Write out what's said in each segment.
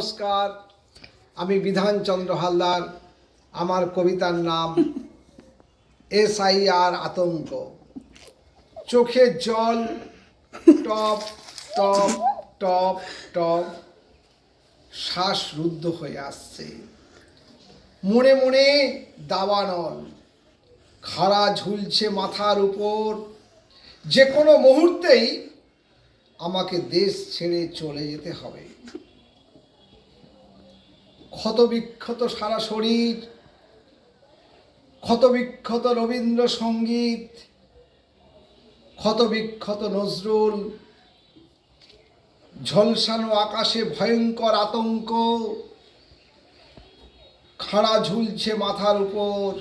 নমস্কার, আমি বিধানচন্দ্র হালদার। আমার কবিতার নাম SIR আতঙ্ক। চোখে জল টপ টপ টপ টপ, শ্বাস রুদ্ধ হয়ে আসছে। মনে মনে দাবানল, খাড়া ঝুলছে মাথার উপর। যে কোনো মুহূর্তেই আমাকে দেশ ছেড়ে চলে যেতে হবে। ক্ষতবিক্ষত সারা শরীর, ক্ষতবিক্ষত রবীন্দ্রসঙ্গীত, ক্ষতবিক্ষত নজরুল, ঝলসানো আকাশে ভয়ঙ্কর আতঙ্ক, খাড়া ঝুলছে মাথার উপর।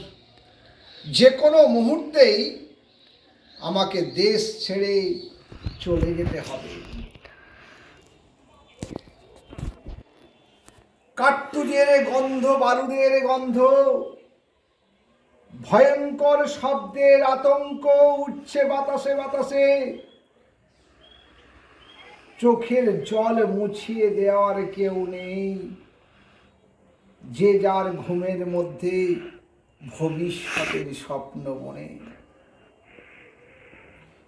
যে কোনো মুহূর্তেই আমাকে দেশ ছেড়ে চলে যেতে হবে। কার্তুজের গন্ধ, বারুদের গন্ধ, ভয়ঙ্কর শব্দের আতঙ্ক উঠছে বাতাসে বাতাসে। চোখের জল মুছিয়ে দেওয়ার কেউ নেই। যে যার ঘুমের মধ্যে ভবিষ্যতের স্বপ্ন বনে।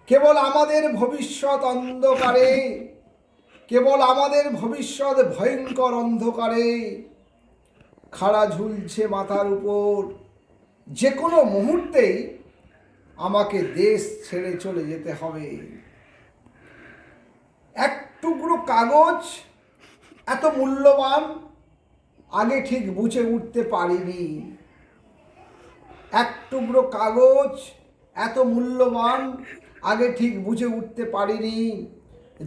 কেবল আমাদের ভবিষ্যৎ অন্ধকারে, কেবল আমাদের ভবিষ্যৎ ভয়ঙ্কর অন্ধকারে খাড়া ঝুলছে মাথার উপর। যে কোনো মুহূর্তেই আমাকে দেশ ছেড়ে চলে যেতে হবে। এক টুকরো কাগজ এত মূল্যবান আগে ঠিক বুঝে উঠতে পারিনি। এক টুকরো কাগজ এত মূল্যবান আগে ঠিক বুঝে উঠতে পারিনি।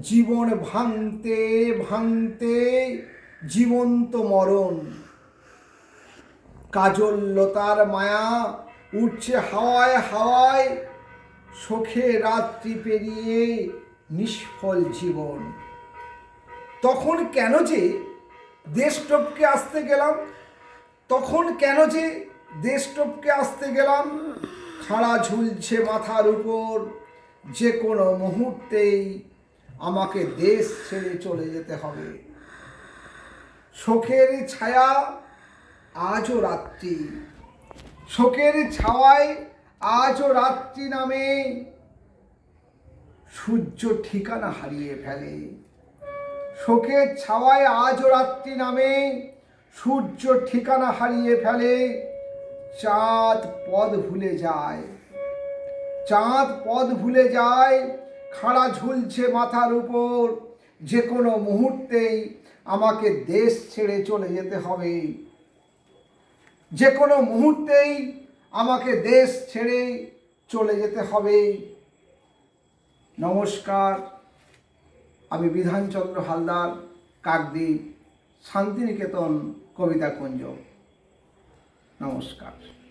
জীবন ভাঙতে ভাঙতে জীবন্ত মরণ। কাজল লতার মায়া উঠছে হাওয়ায় হাওয়ায়, শোকে রাত্রি পেরিয়ে নিষ্ফল জীবন। তখন কেন যে দেশ টপকে আসতে গেলাম, তখন কেন যে দেশ টপকে আসতে গেলাম। খাড়া ঝুলছে মাথার উপর, যে কোনো মুহূর্তেই আমাকে দেশ ছেড়ে চলে যেতে হবে। শোকের ছায়া আজও রাত্রি, শোকের ছাওয়ায় আজও রাত্রি নামে। সূর্য ঠিকানা হারিয়ে ফেলে। শোকের ছাওয়ায় আজও রাত্রি নামে, সূর্য ঠিকানা হারিয়ে ফেলে। চাঁদ পথ ভুলে যায়, চাঁদ পথ ভুলে যায়। খাড়া ঝুলছে মাথার উপর, যে কোনো মুহূর্তেই আমাকে দেশ ছেড়ে চলে যেতে হবে। যে কোনো মুহূর্তেই আমাকে দেশ ছেড়ে চলে যেতে হবে। নমস্কার, আমি বিধানচন্দ্র হালদার, কাকদ্বীপ, শান্তিনিকেতন কবিতা কুঞ্জ। নমস্কার।